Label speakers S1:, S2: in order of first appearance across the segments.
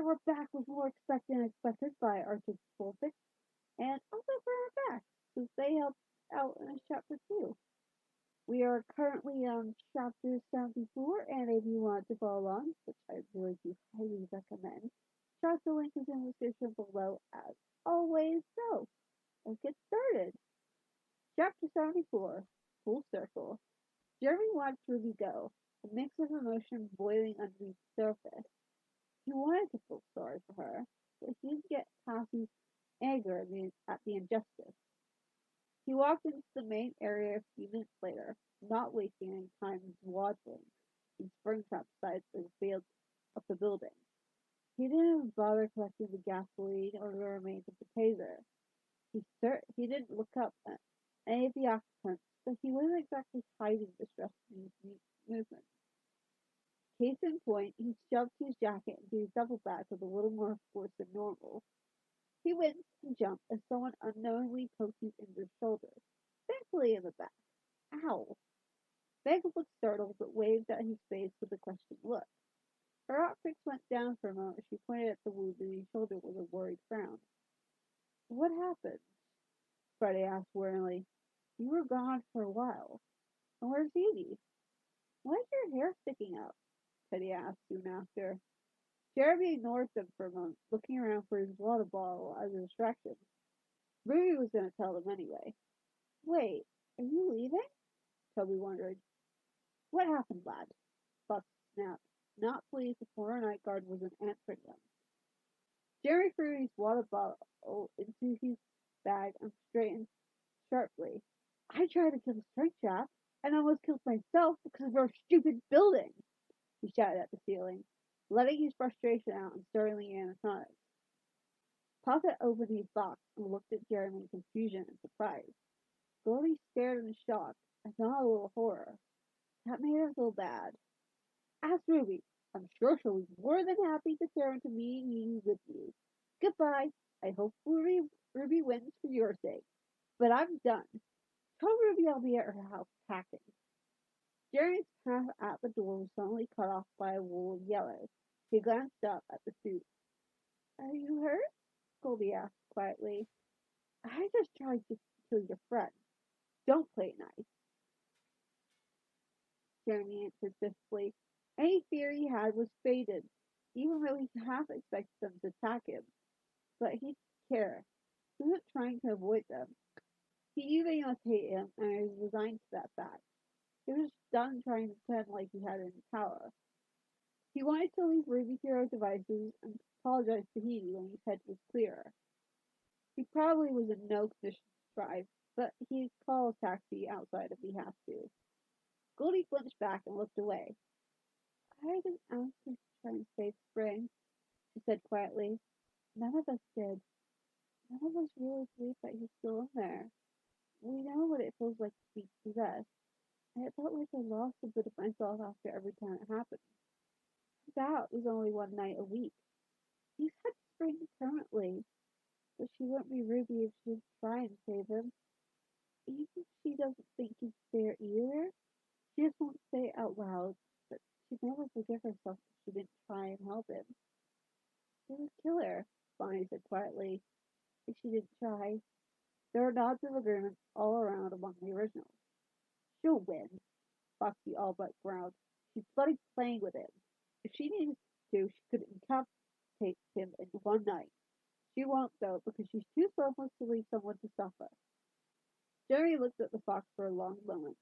S1: we're back with more expected and expected by artist Vulpix, and also for our back, since they helped out in chapter 2. We are currently on chapter 74, and if you want to follow along, which I really do highly recommend, chapter link is in the description below as always. So, let's get started. Chapter 74, Full Circle. Jeremy watched Ruby go, a mix of emotion boiling underneath the surface. He wanted to feel sorry for her, but he didn't get past his anger at the injustice. He walked into the main area a few minutes later, not wasting any time waddling in Springtrap beside the field of the building. He didn't even bother collecting the gasoline or the remains of the taser. He didn't look up at any of the occupants, but he wasn't exactly hiding distress in his movement. Case in point, he shoved his jacket into his duffel bag with a little more force than normal. He winced and jumped as someone unknowingly poked his injured shoulder, thankfully in the back. Ow! Meg looked startled but waved at his face with a questioning look. Her optics went down for a moment as she pointed at the wound in his shoulder with a worried frown. What happened? Freddie asked wearily. You were gone for a while. And where's Hedy? Why is your hair sticking up? Teddy asked soon after. Jeremy ignored them for a moment, looking around for his water bottle as a distraction. Ruby was going to tell them anyway. Wait, are you leaving? Toby wondered. What happened, lad? Buck snapped, not pleased the former night guard wasn't answering them. Jeremy threw his water bottle into his bag and straightened sharply. I tried to kill Springtrap, and almost killed myself because of our stupid building, he shouted at the ceiling, letting his frustration out and stirring the animatronics. Puffet opened his box and looked at Jeremy in confusion and surprise. Goldie stared in shock, and not a little horror. That made her feel bad. Ask Ruby. I'm sure she'll be more than happy to tear into me with you. Goodbye. I hope Ruby wins for your sake. But I'm done. Tell Ruby I'll be at her house packing. Jeremy's path at the door was suddenly cut off by a wool yellow. He glanced up at the suit. Are you hurt? Goldie asked quietly. I just tried to kill your friend. Don't play it nice. Jeremy answered stiffly. Any fear he had was faded, even though he half expected them to attack him. But he didn't care. He wasn't trying to avoid them. He knew they must hate him, and he was resigned to that fact. He was done trying to pretend like he had any power. He wanted to leave Ruby's hero devices and apologize to Hedy when his head was clearer. He probably was in no condition to drive, but he'd call a taxi outside if he had to. Goldie flinched back and looked away. I didn't ask you to try and save Spring, she said quietly. None of us did. None of us really believe that he's still in there. We know what it feels like to be possessed, and it felt like I lost a bit of myself after every time it happened. That was only one night a week. He's had Spring permanently, but she wouldn't be Ruby if she didn't try and save him. Even if she doesn't think he's there either, she just won't say it out loud, but she'd never forgive herself if she didn't try and help him. It would kill her, Bonnie said quietly, if she didn't try. There were nods of agreement all around among the originals. She'll win, Foxy all but growled. She's bloody playing with him. If she needed to, she could incapacitate him in one night. She won't, though, because she's too selfless to leave someone to suffer. Jerry looked at the fox for a long moment.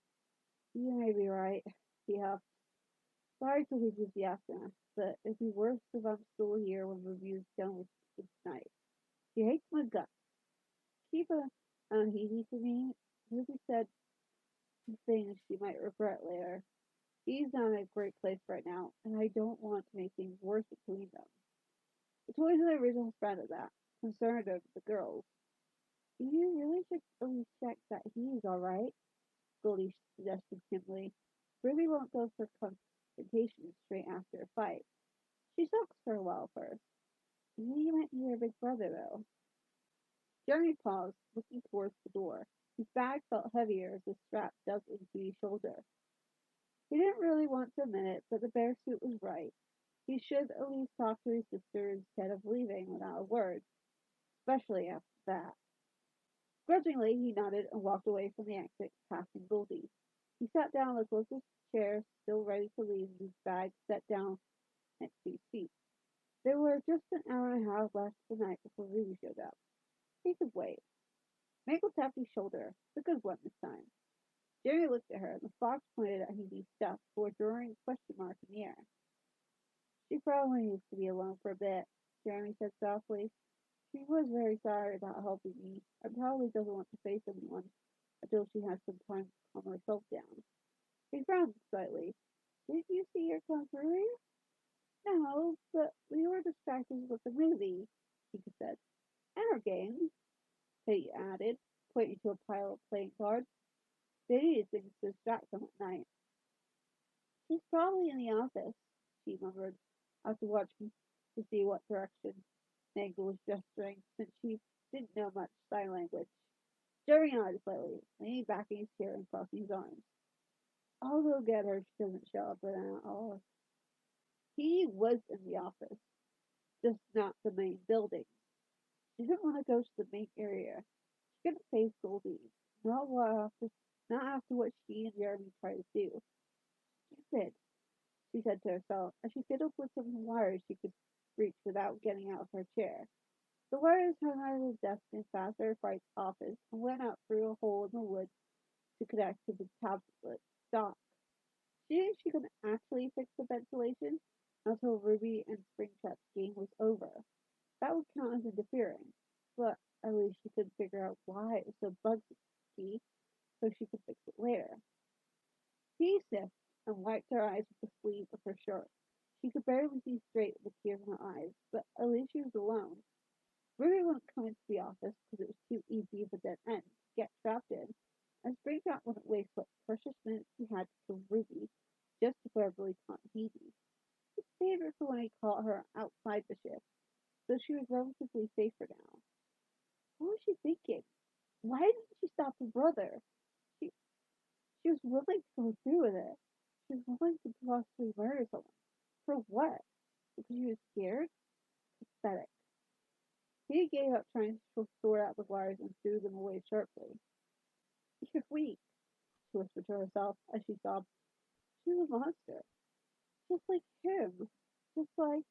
S1: You may be right, he huffed. Sorry to leave you the aftermath, but it'd be worse if I'm still here when review's done with it tonight. She hates my guts. Keep an eye on Hedy for me. Ruby said things she might regret later. He's not in a great place right now, and I don't want to make things worse between them. The toys of the original sprouted that, concerned over the girls. You really should at least check that he's alright, Goldie suggested simply. Ruby won't go for confrontation straight after a fight. She sulks for a while first. He might be her big brother, though. Jeremy paused, looking towards the door. His bag felt heavier as the strap dug into his shoulder. He didn't really want to admit it, but the bear suit was right. He should at least talk to his sister instead of leaving without a word, especially after that. Grudgingly, he nodded and walked away from the exit, passing Goldie. He sat down on the closest chair, still ready to leave, his bag set down next to his feet. There were just an hour and a half left of the night before Ruby showed up. He could wait. Mabel tapped his shoulder, the good one this time. Jerry looked at her, and the fox pointed at Hedy's stuff before drawing a question mark in the air. She probably needs to be alone for a bit, Jeremy said softly. She was very sorry about helping me, and probably doesn't want to face anyone until she has some time to calm herself down. He frowned slightly. Did you see her come through here? No, but we were distracted with the movie, he said. And our game, he added, pointing to a pile of playing cards. They needed things to distract them at night. She's probably in the office, she murmured, after watching to see what direction Maggie was gesturing, since she didn't know much sign language. Jerry nodded slightly, leaning back in his chair and crossing his arms. I'll go get her if she doesn't show up within an hour. He was in the office, just not the main building. She didn't want to go to the main area. She couldn't face Goldie, not not after what she and Jeremy tried to do. Stupid, she said to herself as she fiddled with some wires she could reach without getting out of her chair. The wires hung out of the desk in Father Fright's office and went out through a hole in the wood to connect to the tablet dock. She knew she couldn't actually fix the ventilation until Ruby and Springtrap's game was over. That would count as interfering, but at least she could figure out why it was so buggy so she could fix it later. He sniffed and wiped her eyes with the sleeve of her shirt. She could barely see straight with tears in her eyes, but at least she was alone. Ruby wouldn't come into the office because it was too easy of a dead end to get trapped in, and Springtrap wouldn't waste what precious minutes he had to kill Ruby just to verbally taunt Hedy. He saved her for when he caught her outside the shift, so she was relatively safer now. What was she thinking? Why didn't she stop her brother? She, she was willing to go through with it. She was willing to possibly murder someone. For what? Because she was scared? Pathetic. He gave up trying to sort out the wires and threw them away sharply. You're weak, she whispered to herself as she sobbed. She's a monster. Just like him. Just like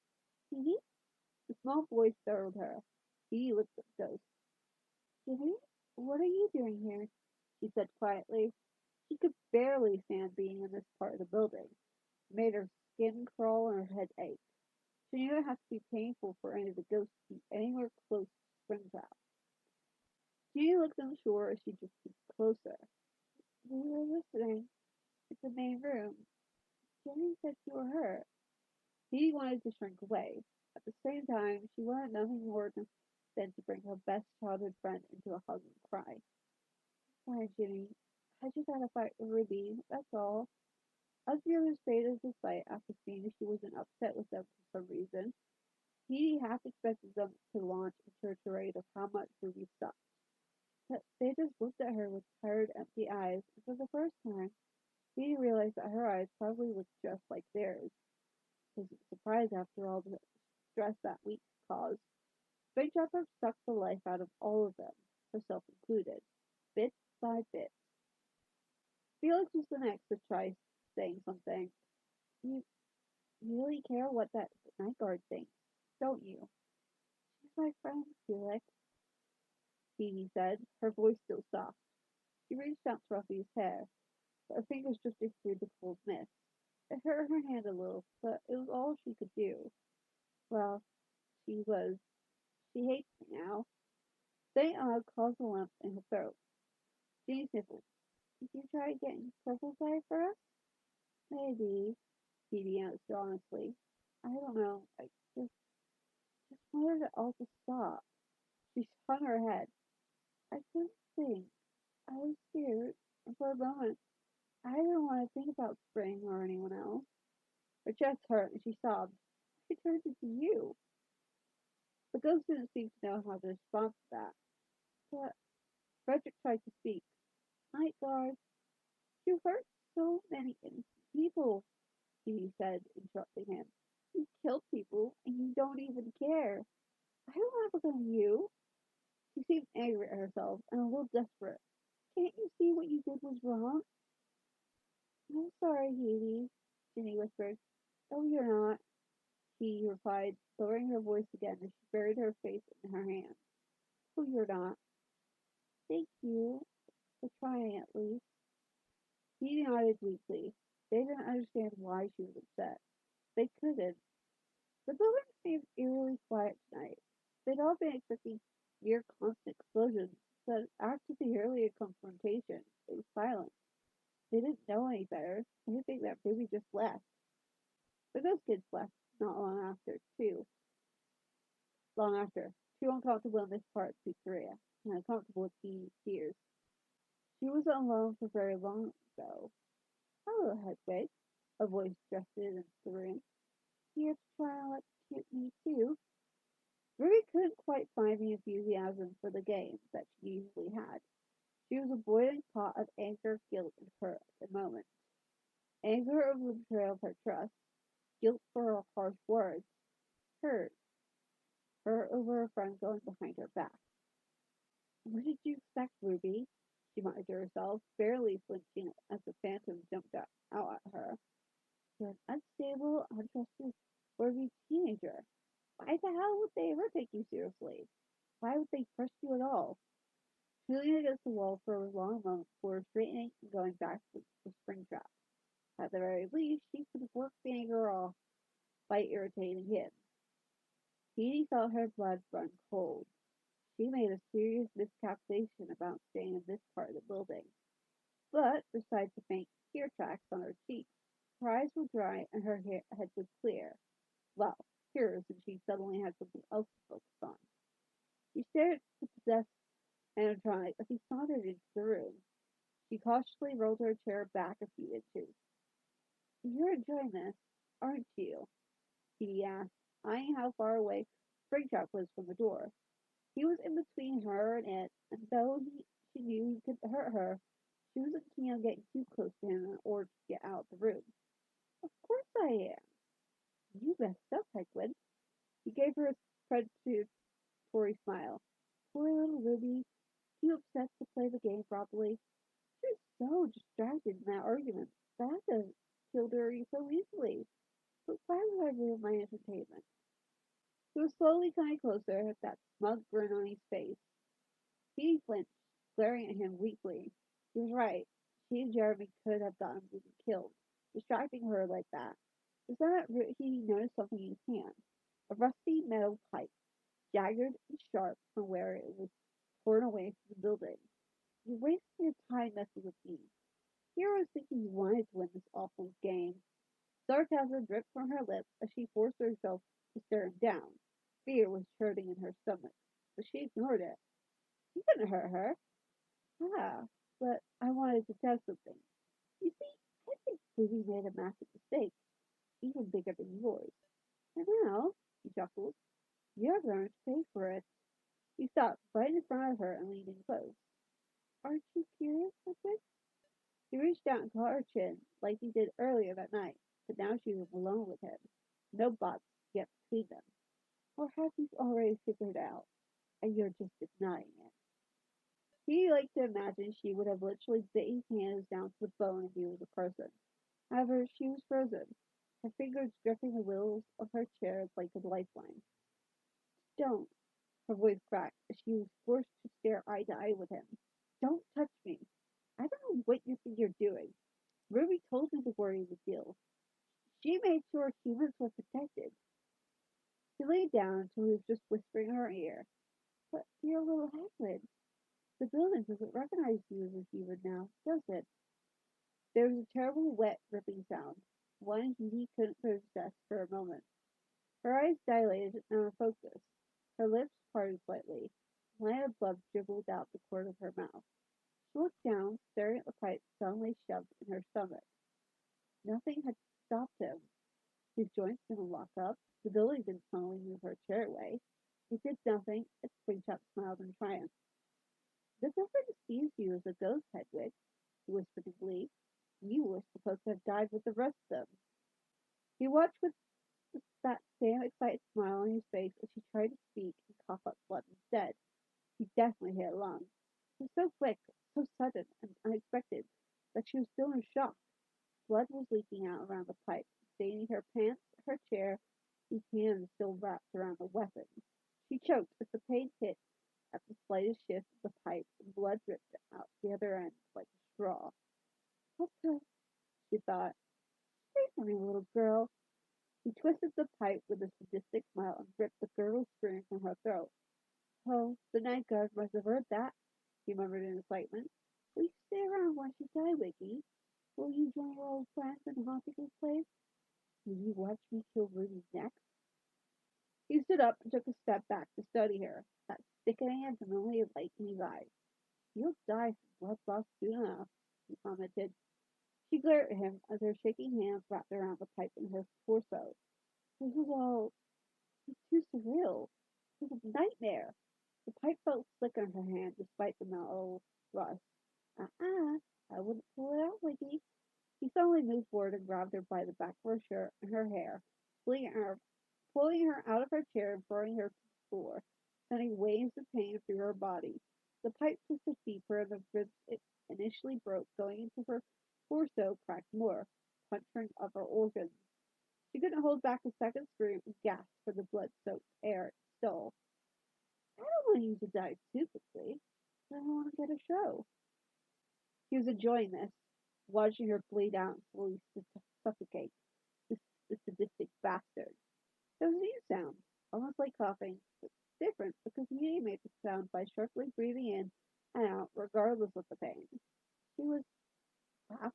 S1: he? The small voice startled her. He looked at the ghost. Jimmy, what are you doing here? She said quietly. She could barely stand being in this part of the building. It made her skin crawl and her head ache. She knew it had to be painful for any of the ghosts to be anywhere close to Springtrap. She looked unsure as she just moved closer. We were listening. It's the main room. Jenny said you were hurt. He wanted to shrink away. At the same time, she wanted nothing more than to bring her best childhood friend into a hug and cry. Sorry, Jimmy. I just had a fight with Ruby, that's all. As the others faded to sight after seeing she wasn't upset with them for some reason, he half expected them to launch into a tirade of how much Ruby sucked. But they just looked at her with tired, empty eyes, and for the first time, he realized that her eyes probably looked just like theirs. His surprise after all the stress that week caused. Springtrap sucked the life out of all of them, herself included, bit by bit. Felix was the next to try saying something. You really care what that night guard thinks, don't you? She's my friend, Felix, Hedy said, her voice still soft. She reached out to ruffle his hair, but her fingers drifted through the cold mist. It hurt her hand a little, but it was all she could do. Well, she was. She hates me now. Saying aloud caused a lump in her throat. Jenny sniffled. Did you try getting purple dye for us? Maybe, Hedy answered honestly. I don't know. I just wanted it all to stop. She hung her head. I couldn't think. I was scared, and for a moment, I didn't want to think about Spring or anyone else. Her chest hurt, and she sobbed. I turned it to you. The ghost didn't seem to know how to respond to that. But Frederick tried to speak. Night guard, you hurt so many innocent people, he said, interrupting him. You killed people, and you don't even care. I don't have a gun on you. She seemed angry at herself and a little desperate. Can't you see what you did was wrong? I'm sorry, Hedy, Ginny whispered. Oh, you're not, she replied, lowering her voice again as she buried her face in her hands. Oh, you're not. Thank you for trying at least. He nodded weakly. They didn't understand why she was upset. They couldn't. The building seemed eerily quiet tonight. They'd all been expecting near constant explosions, but after the earlier confrontation, it was silent. They didn't know any better. They think that Ruby just left. But those kids left not long after, too. Long after. Too uncomfortable in this part of pizzeria, and uncomfortable with Dean's tears. She wasn't alone for very long ago. Hello, Hedwig. A voice drifted into the room. Here to try and electrocute me, too. Ruby couldn't quite find the enthusiasm for the game that she usually had. She was a boiling pot of anger, guilt, and hurt at the moment. Anger over the betrayal of her trust, guilt for her harsh words, hurt, hurt over her friend going behind her back. What did you expect, Ruby? She muttered to herself, barely flinching as the phantom jumped out at her. You're an unstable, untrustworthy teenager. Why the hell would they ever take you seriously? Why would they trust you at all? She leaned against the wall for a long moment before straightening and going back to the Springtrap. At the very least, she could work the anger off by irritating him. Hedy felt her blood run cold. She made a serious miscalculation about staying in this part of the building. But, besides the faint tear tracks on her cheeks, her eyes were dry and her head was clear. Well, clearer since she suddenly had something else to focus on. She stared at the possessed animatronic as he sauntered into the room. She cautiously rolled her chair back a few inches. You're enjoying this, aren't you? He asked, eyeing how far away Springtrap was from the door. He was in between her and it, and though she knew he could hurt her, she wasn't keen on getting too close to him in order to get out of the room. Of course I am. You messed up, Hedwig. He gave her a predatory smile. Poor little Ruby, too upset to play the game properly. She was so distracted in that argument that I could have killed her so easily. But why would I ruin my entertainment? He was slowly coming closer, that smug grin on his face. He flinched, glaring at him weakly. He was right. She and Jeremy could have gotten Ruby killed, distracting her like that. Just then he noticed something in his hand. A rusty metal pipe, jagged and sharp from where it was torn away from the building. You're wasting your time messing with me. Here I was thinking you wanted to win this awful game. Sarcasm dripped from her lips as she forced herself to stare him down. Fear was churning in her stomach, but she ignored it. He couldn't hurt her. Ah, but I wanted to test something. You see, I think Ruby made a massive mistake, even bigger than yours. And now, he chuckled, you're going to pay for it. He stopped right in front of her and leaned in close. Aren't you curious, Hedwig? He reached out and caught her chin, like he did earlier that night, but now she was alone with him. No bots yet between them. Or have you already figured out, and you're just denying it? He liked to imagine she would have literally bit his hands down to the bone if he was a person. However, she was frozen, her fingers gripping the wheels of her chair like a lifeline. Don't, her voice cracked as she was forced to stare eye to eye with him. Don't touch me. I don't know what you think you're doing. Ruby told me the wording was deal. She made sure humans were protected. He lay down until he was just whispering in her ear. But you're a little Hagrid. The building doesn't recognize you as a human now, does it? There was a terrible wet ripping sound, one he couldn't process for a moment. Her eyes dilated and were focused. Her lips parted slightly. A line of blood dribbled out the corner of her mouth. She looked down, staring at the pipe suddenly shoved in her stomach. Nothing had stopped him. His joints didn't lock up. The building didn't suddenly move her chair away. It did nothing, and Springtrap smiled in triumph. The government sees you as a ghost, Hedwig, he whispered in glee. You were supposed to have died with the rest of them. He watched with that same excited smile on his face as she tried to speak and cough up blood instead. He definitely hit a lung. It was so quick, so sudden and unexpected that she was still in shock. Blood was leaking out around the pipe, staining her pants, her chair, his hands still wrapped around the weapon. She choked as the pain hit at the slightest shift of the pipe and blood dripped out the other end like a straw. What the? She thought. Stay for me, little girl. He twisted the pipe with a sadistic smile and ripped the girdle string from her throat. Oh, the night guard must have heard that, he murmured in excitement. Will you stay around while she die, Wiggy? Will you join your old friends and haunt this place? Will you watch me kill Ruby's next? He stood up and took a step back to study her, that sickening and familiar light in his eyes. You'll die from blood loss soon enough, he commented. She glared at him as her shaking hands wrapped around the pipe in her torso. This was all too surreal. It was a nightmare. The pipe felt slick on her hand despite the metal rust. I wouldn't pull it out, Wiggy. He suddenly moved forward and grabbed her by the back of her shirt and her hair, pulling her out of her chair and throwing her to the floor, sending waves of pain through her body. The pipe twisted deeper and the ribs it initially broke going into her torso cracked more, puncturing other organs. She couldn't hold back a second scream and gasped for the blood-soaked air it stole. I don't want you to die too quickly. I don't want to get a show. He was enjoying this, watching her bleed out and slowly suffocate. This sadistic bastard. There was a new sound, almost like coughing, but different because he made the sound by sharply breathing in and out regardless of the pain. She was laughing?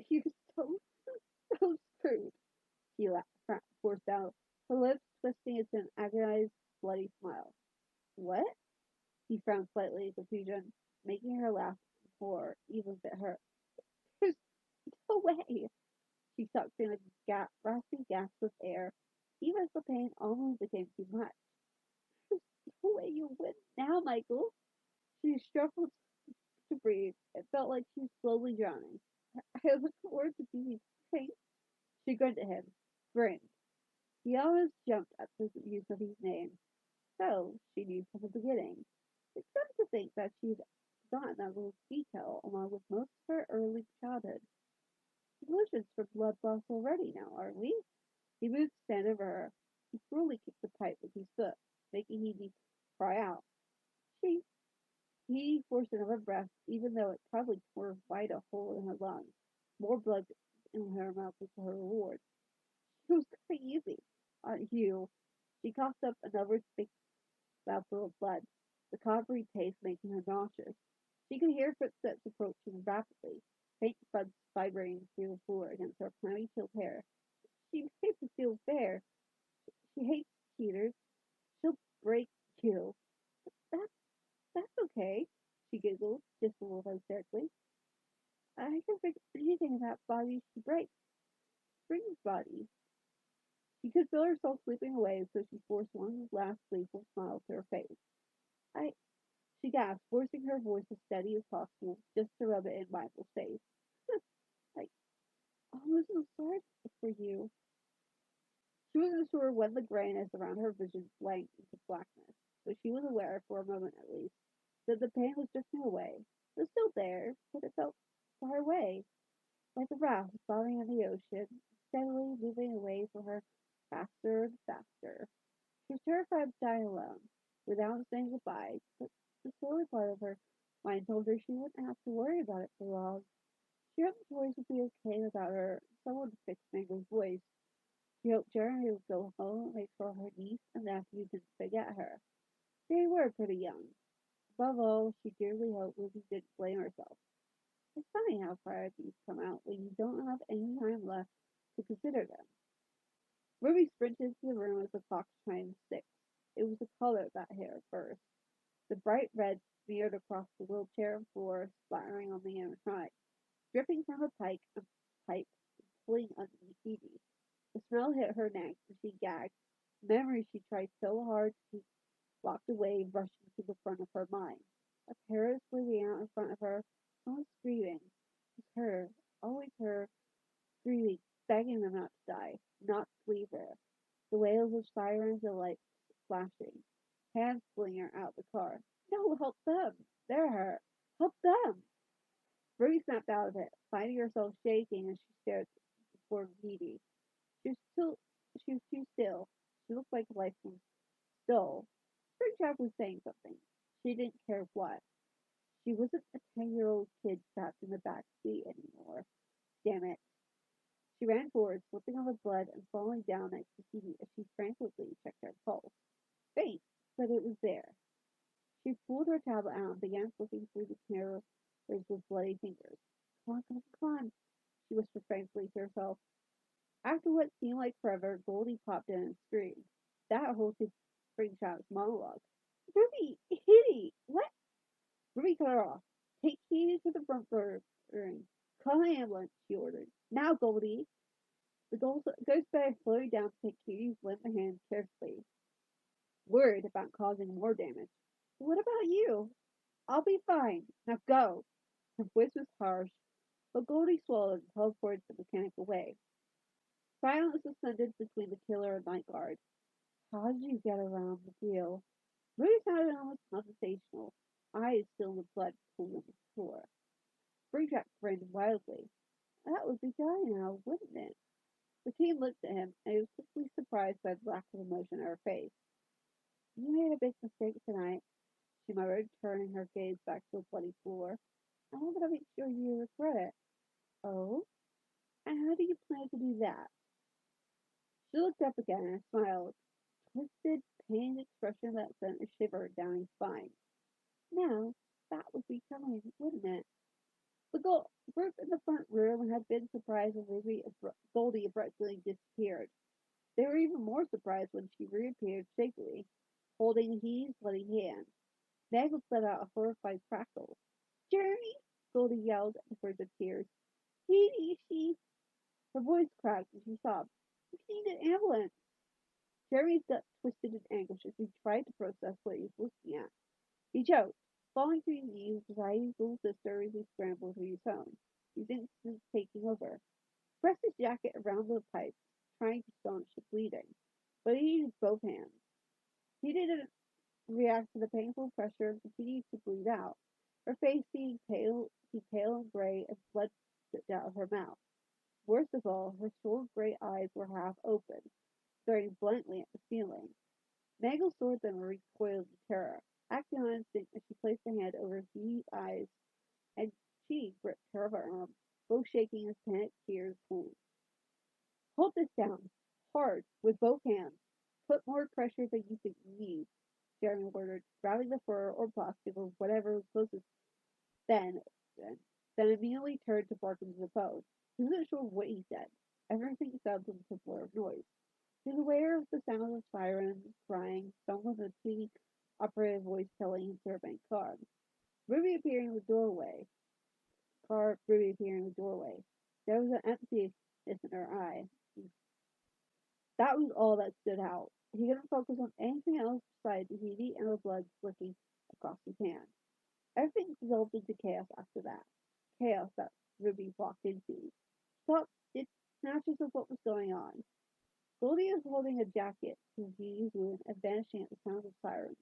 S1: He was so screwed. She laughed, forced out, her lips twisting into an agonized, bloody smile. What? He frowned slightly in confusion, making her laugh more, even if it hurt. There's no way. She sucked in a rasping gasp of air, even as the pain almost became too much. There's no way you win now, Michael. She struggled to breathe. It felt like she was slowly drowning. I look forward to seeing pain. She grinned at him, grinned. He almost jumped at the use of his name. So, she knew from the beginning. It's sad to think that she'd forgotten that little detail along with most of her early childhood. Solutions for blood loss already now, aren't we? He moved to stand over her. He cruelly kicked the pipe with his foot, making Hedy cry out. She He forced another breath, even though it probably tore wide a hole in her lungs. More blood in her mouth was her reward. She was crazy. Aren't you? She coughed up another big mouthful of blood, the coppery taste making her nauseous. She could hear footsteps approaching rapidly, faint thuds vibrating through the floor against her clammy chilled hair. She made me feel fair. She hates cheaters. She'll break you. That's that's okay, she giggled, just a little hysterically. I can fix anything in that body she breaks. Spring's body. She could feel herself slipping away, so she forced one last gleeful smile to her face. I, she gasped, forcing her voice as steady as possible, just to rub it in Michael's face. I almost so sorry for you. She wasn't sure when the grayness around her vision blanked into blackness, but she was aware, for a moment at least, that the pain was drifting away. It was still there, but it felt far away, like a raft bobbing in the ocean, steadily moving away from her faster and faster. She was terrified of dying alone, without saying goodbye, but the silly part of her mind told her she wouldn't have to worry about it for long. She hoped the boys would be okay without her, and someone would fix Mango's voice. She hoped Jeremy would go home and make sure her niece and nephew didn't forget her. They were pretty young. Above all, she dearly hoped Ruby didn't blame herself. It's funny how far these come out when you don't have any time left to consider them. Ruby sprinted into the room as the clock chimed 6. It was the color that hit her first. The bright red smeared across the wheelchair and floor, splattering on the animatronic, dripping from her pipe and pulling underneath Phoebe. The smell hit her neck and she gagged. Memories she tried so hard to keep locked away rushing to the front of her mind. A parrot sleeping out in front of her, almost screaming. It was her, always her, screaming. begging them not to die, not to leave her. The wails of sirens and lights flashing. Hands pulling her out the car. No, help them! They're hurt. Help them! Ruby snapped out of it, finding herself shaking as she stared toward Hedy. She was still she was too still. She looked like life was dull. Springtrap was saying something. She didn't care what. She wasn't a 10-year-old kid trapped in the back seat anymore. Damn it. She ran forward, slipping on the blood and falling down next to Hedy as she frantically checked her pulse. Faint, but it was there. She pulled her tablet out and began flipping through the cameras with bloody fingers. Come on, come on, come on, she whispered frantically to herself. After what seemed like forever, Goldie popped in and screamed. That halted Springtrap's monologue. Ruby! Hedy! What? Ruby cut her off. Take Hedy to the front room. Call an ambulance, she ordered. Now, Goldie! The ghostbed floated down to take Hedy's limp hand carefully, worried about causing more damage. What about you? I'll be fine. Now go. Her voice was harsh, but Goldie swallowed and teleported the mechanic away. Silence ascended between the killer and night guard. How did you get around the deal? Ruby sounded almost conversational, eyes still in the blood pooling on the floor. Springtrap grinned wildly. That would be die now, wouldn't it? The team looked at him, and he was quickly surprised by the lack of emotion on her face. You made a big mistake tonight, she murmured, turning her gaze back to the bloody floor. I want to make sure you regret it. Oh? And how do you plan to do that? She looked up again and smiled. Twisted, pained expression that sent a shiver down his spine. Now, that would be telling, wouldn't it? The group in the front room had been surprised when Goldie abruptly disappeared. They were even more surprised when she reappeared shakily, holding He's bloody hand. Nagel let out a horrified crackle. Jeremy! Goldie yelled at the verge of tears. Hedy, she... Her voice cracked and she sobbed. We need an ambulance. Jeremy's gut twisted in anguish as he tried to process what he was looking at. He choked, falling to his knees beside his little sister as he scrambled to his home, his instincts taking over. Pressed his jacket around the pipes, trying to staunch the bleeding, but he used both hands. He didn't react to the painful pressure and continued to bleed out, her face being pale and gray as blood dripped out of her mouth. Worst of all, her short gray eyes were half open, staring blankly at the ceiling. Nagel saw them and recoiled in terror, acting on instinct as she placed her hand over Heath's eyes, and she gripped her other arm, both shaking as panic tears pooled. Hold this down, hard, with both hands. Put more pressure than you think you need, Jeremy ordered, grabbing the fur or plastic or whatever was closest. Then, then immediately turned to bark into the phone. He wasn't sure what he said. Everything sounded like a blur of noise. He was aware of the sound of sirens, crying, someone with a TV operated voice telling him to remain calm. Ruby appearing in the doorway. Ruby appearing in the doorway. There was an emptiness in her eye. That was all that stood out. He couldn't focus on anything else besides the Hedy and the blood slicking across his hand. Everything dissolved into chaos after that. Chaos that Ruby walked into. Thought it snatches of what was going on. Goldie was holding a jacket to Hedy's wound and vanishing at the sound of sirens,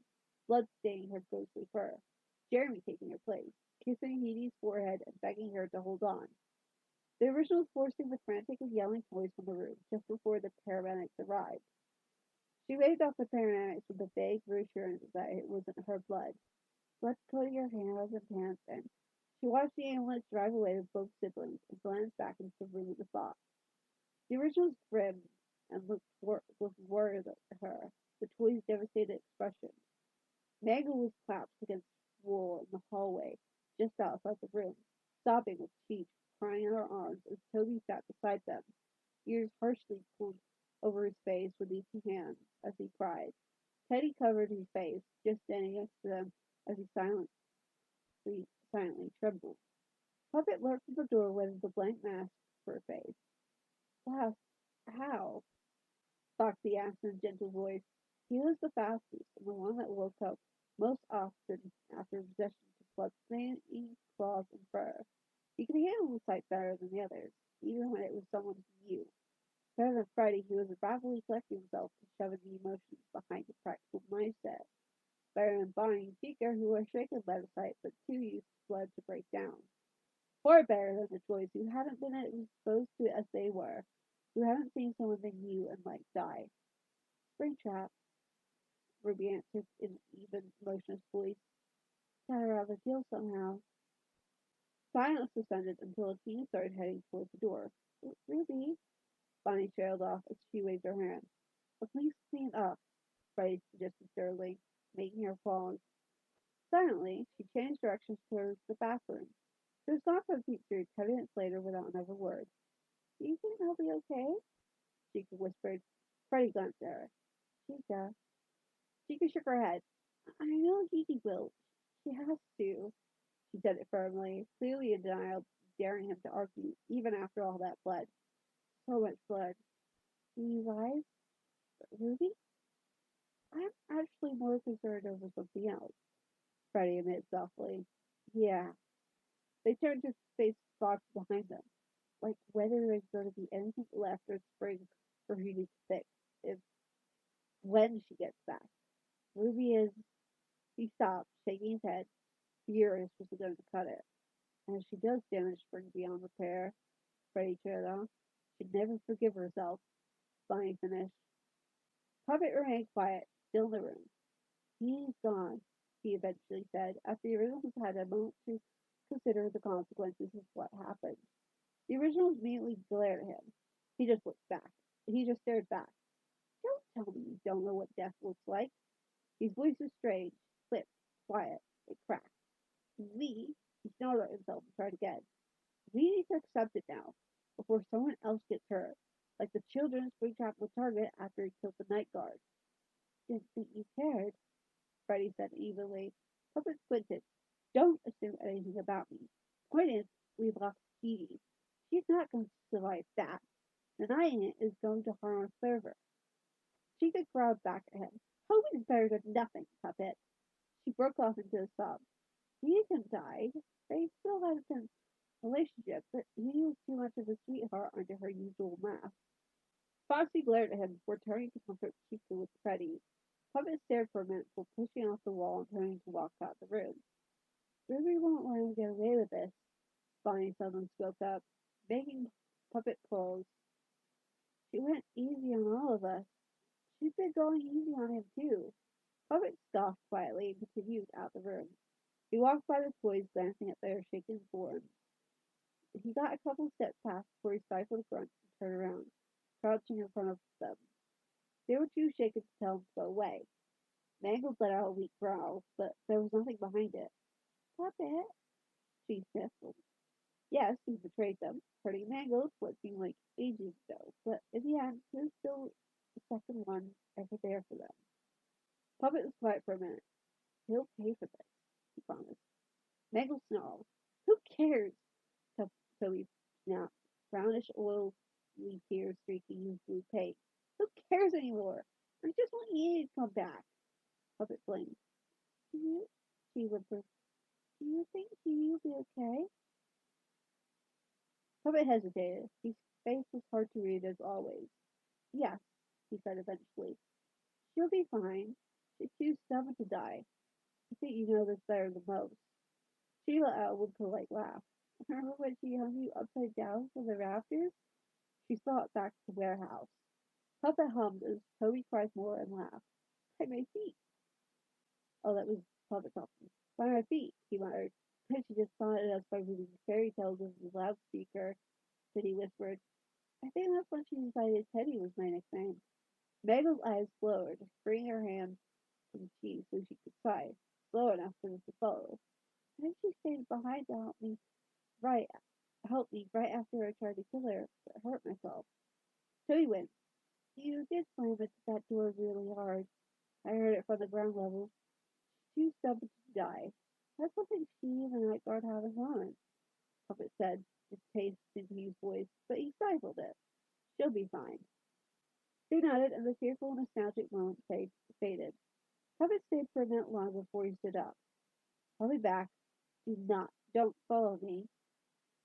S1: blood staining her ghostly fur. Jeremy taking her place, kissing Hedy's forehead and begging her to hold on. The original forcing the frantic and yelling voice from the room just before the paramedics arrived. She waved off the paramedics with a vague reassurance that it wasn't her blood. Let's put your hands and pants in. She watched the ambulance drive away with both siblings and glanced back into the room with a thought. The original was grim and looked worried at her, the toy's devastated expression. Nagel was collapsed against the wall in the hallway, just outside the room, sobbing with sheep, crying in her arms as Toby sat beside them, ears harshly pulled over his face with each hand as he cried. Teddy covered his face, just standing next to them as he silently trembled. Puppet lurked at the doorway with a blank mask for a face. Wow, how? Foxy asked in a gentle voice. He was the fastest and the one that woke up most often after possession to blood-staining claws and fur. He could handle the sight better than the others. even when it was someone he knew. Better than Freddy, he was rapidly collecting himself and shoving the emotions behind a practical mindset. Better than Bonnie and Chica, who were shaken by the sight but too used to blood to break down. Far better than the toys who hadn't been exposed to it as they were, who hadn't seen someone they knew and liked die. Springtrap, Ruby answered in an even, emotionless voice. Got around the deal somehow. Silence descended until a team started heading toward the door. Ruby, Bonnie trailed off as she waved her hand. But please clean up, Freddie suggested sternly, making her pause. Silently, she changed directions towards the bathroom. She was gone from Pete Street 10 minutes later without another word. Do you think I'll be okay? Chica whispered. Freddie glanced at her. Chica. Chica shook her head. I know Hedy will. She has to. She said it firmly, clearly in denial, daring him to argue, even after all that blood. So much blood. You guys? Ruby? I'm actually more concerned over something else, Freddie admitted softly. Yeah. They turned to face box behind them, like whether there's going to be anything left or spring for Hedy to fix, if when she gets back. Ruby is. He stopped, shaking his head, furious was going to cut it. And if she does damage Spring beyond repair, Freddie trailed on, she'd never forgive herself. Bonnie finished. Puppet remained quiet, still in the room. He's gone, he eventually said, after the originals had a moment to consider the consequences of what happened. The originals immediately glared at him. He just looked back. He just stared back. Don't tell me you don't know what death looks like. His voice was strange, clipped, quiet. It cracked. We, he snarled at himself and tried again. We need to accept it now, before someone else gets hurt, like the children Springtrap would target after he killed the night guard. Didn't think you cared, Freddie said evenly. Puppet squinted. Don't assume anything about me. Point is, we've lost Hedy. She's not going to survive that. Denying it is going to harm us further. Chica growled back at him. Hope is better than nothing, Puppet. She broke off into a sob. He hadn't died. They still had a tense relationship, but he was too much of a sweetheart under her usual mask. Foxy glared at him before turning to comfort Chica with Freddie. Puppet stared for a minute before pushing off the wall and turning to walk out the room. Ruby won't let him get away with this, Bonnie suddenly spoke up, making Puppet pause. She went easy on all of us. She's been going easy on him, too. Puppet scoffed quietly and continued out the room. He walked by the toys, glancing at their shaken forms. He got a couple steps past before he stifled a grunt and turned around, crouching in front of them. They were too shaken to tell him to go away. Mangles let out a weak growl, but there was nothing behind it. Puppet, she sniffled. Yes, he betrayed them, hurting Mangles what seemed like ages ago, but in the end, he was still the second one ever there for them. Puppet was quiet for a minute. He'll pay for this, he promised. Mangles snarled. Who cares? Toby snapped, brownish oily tears streaking his blue paint. Who cares anymore? I just want Edie to come back. Puppet blinked. Do you, she whimpered, do you think Edie will be okay? Puppet hesitated. His face was hard to read as always. Yes, he said eventually. She'll be fine. She's too stubborn to die. I think you know this better than most. She let out a whimper-like laugh. Remember when she hung you upside down from the rafters? She thought back to the warehouse. Puppet hummed as Toby cried more and laughed. By my feet. Oh, that was Puppet talking. By my feet, he muttered. Then she just taunted us by reading fairy tales over the loudspeaker. Then he whispered, I think that's when she decided Teddy was my nickname. Megan's eyes glowed, freeing her hand from the cheese so she could sigh, slow enough for them to follow. Then she stayed behind to right help me right after I tried to kill her, but hurt myself. Toby went. You did slam it that door really hard. I heard it from the ground level. Too stubborn to die. That's something she and the night guard have in common, Puppet said, distaste into his voice, but he stifled it. She'll be fine. They nodded, and the tearful, nostalgic moment faded. Puppet stayed for a minute longer before he stood up. I'll be back. Don't follow me.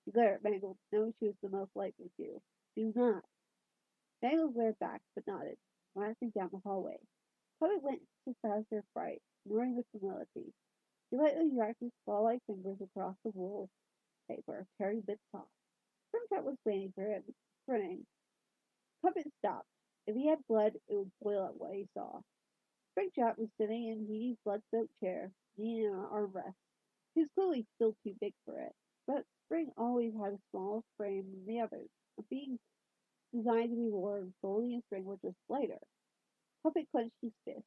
S1: She glared at Mangle, knowing she was the most likely to. Do not. Mangle glared back, but nodded, glancing down the hallway. Puppet went to fast her fright, ignoring the humility. She lightly dragged his claw-like fingers across the wallpaper, tearing bits off. Springtrap was waiting for him, grinning. Puppet stopped. If he had blood, it would boil at what he saw. Springtrap was sitting in Hedy's blood-soaked chair, leaning on an armrest. He was clearly still too big for it, but Spring always had a smaller frame than the others, a being designed to be worn solely in Spring was just lighter. Puppet clenched his fist.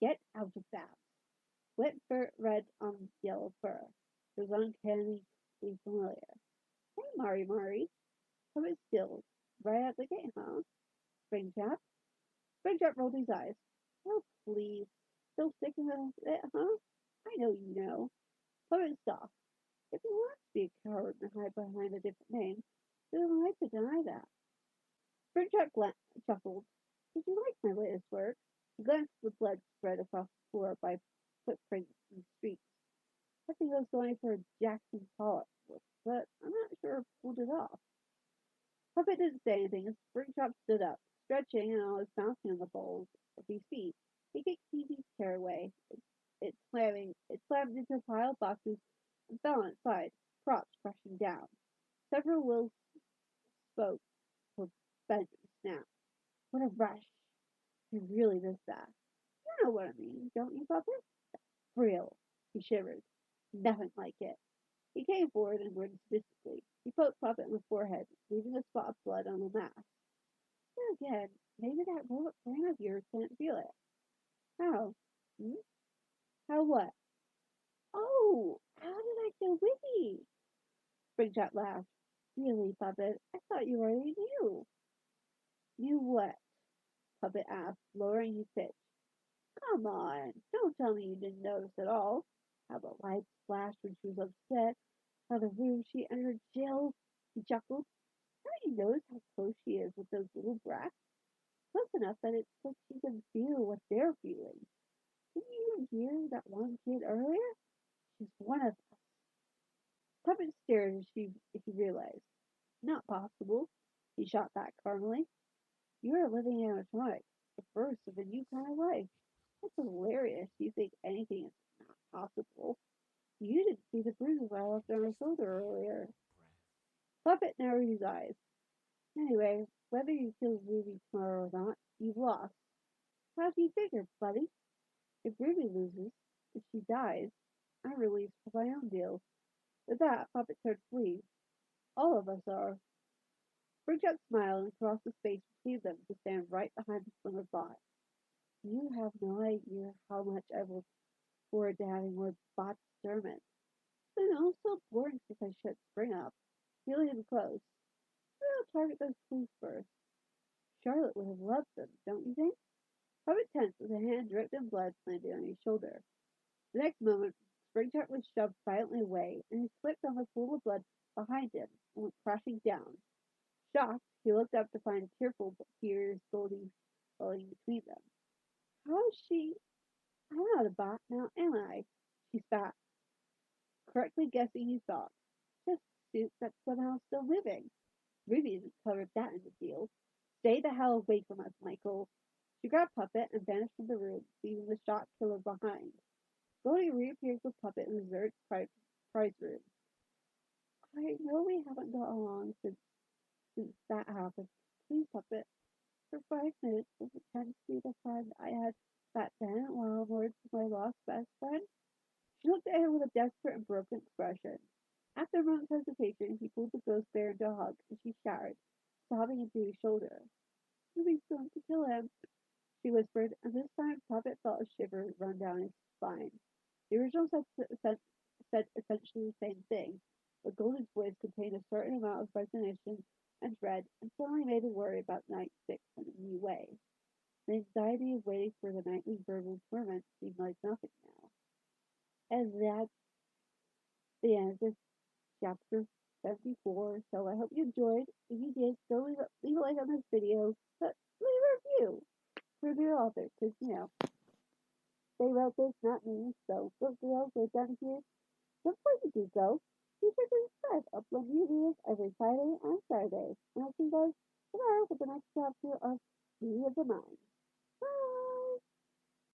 S1: Get out of that. Wet fur red on yellow fur. It was uncannily familiar. Hey, Mari. Puppet stilled. Right at the gate, huh? Springtrap? Springtrap rolled his eyes. Oh, please. Still sticking with it, huh? I know you know. Puppet scoffed. If you want to be a coward and hide behind a different name, then I like to deny that. Springtrap chuckled. Did you like my latest work? He glanced at the blood spread across the floor by footprints and streaks. I think I was going for a Jackson Pollock look, but I'm not sure I pulled it off. Puppet didn't say anything as Springtrap stood up, stretching and almost bouncing on the balls of his feet. He kicked Phoebe's chair away. It slammed into a pile of boxes and fell on its side, props crashing down. Several wheels spoke were bent and snapped. What a rush. I really miss that. You know what I mean, don't you, Puppet? Real. He shivered. Nothing like it. He came forward and grinned sadistically. He poked Puppet in the forehead, leaving a spot of blood on the mask. Then again, maybe that bullet brain of yours can't feel it. How? Hmm? How what? Oh, how did I get witty? Springtrap laughed. Really, Puppet? I thought you already knew. Knew what? Puppet asked, lowering his pitch. Come on, don't tell me you didn't notice at all. How the lights flashed when she was upset. How the room she entered chilled. He chuckled. Haven't you noticed how close she is with those little brats? Close enough that it's like she can feel what they're feeling. Didn't you even hear that one kid earlier? She's one of us. Puppet stared as he realized. Not possible, he shot back calmly. You're a living animatronic, the first of a new kind of life. That's hilarious. You think anything is not possible. You didn't see the bruises I left on her shoulder earlier. Puppet narrowed his eyes. Anyway, whether you kill Ruby tomorrow or not, you've lost. How do you figure, buddy? If Ruby loses, if she dies, I'm released for my own deal. With that, Puppet turned to leave. All of us are. Springtrap smiled and crossed the space between them to stand right behind the slimmer bot. You have no idea how much I've looked forward to having more bot experiments. I know, it's so boring since I shut Spring up. Feeling him close. I'll target those clues first. Charlotte would have loved them, don't you think? Puppet tensed as a hand dripped in blood landed on his shoulder. The next moment, Springtrap was shoved violently away, and he slipped on the pool of blood behind him and went crashing down. Shocked, he looked up to find tearful tears flowing between them. How is she? I'm not a bot now, am I? She spat, correctly guessing his thoughts. Just a suit that's somehow still living. Ruby isn't covered that in the deal. Stay the hell away from us, Michael. She grabbed Puppet and vanished from the room, leaving the shot killer behind. Goldie reappeared with Puppet in the dessert prize room. I know we haven't got along since that happened. Please, Puppet, for 5 minutes will pretend to be the friend I had back then while I mourned for my lost best friend. She looked at him with a desperate and broken expression. After a moment's hesitation, he pulled the ghost bear into a hug, and she shouted, sobbing into his shoulder. Ruby's going to kill him, she whispered, and this time Puppet felt a shiver run down his spine. The original said essentially the same thing, but Golden's voice contained a certain amount of resignation and dread, and suddenly made him worry about night 6 in a new way. The anxiety of waiting for the nightly verbal torment seemed like nothing now. And that's the end of chapter 74. So I hope you enjoyed. If you did, go leave a like on this video, but leave a review for the author, because, they wrote this, not me. So, book girls, we're done here. Before you do go, be sure to subscribe. subscribe. Upload new videos every Friday and Saturday. And I'll see you guys tomorrow with the next chapter of City of the Mind.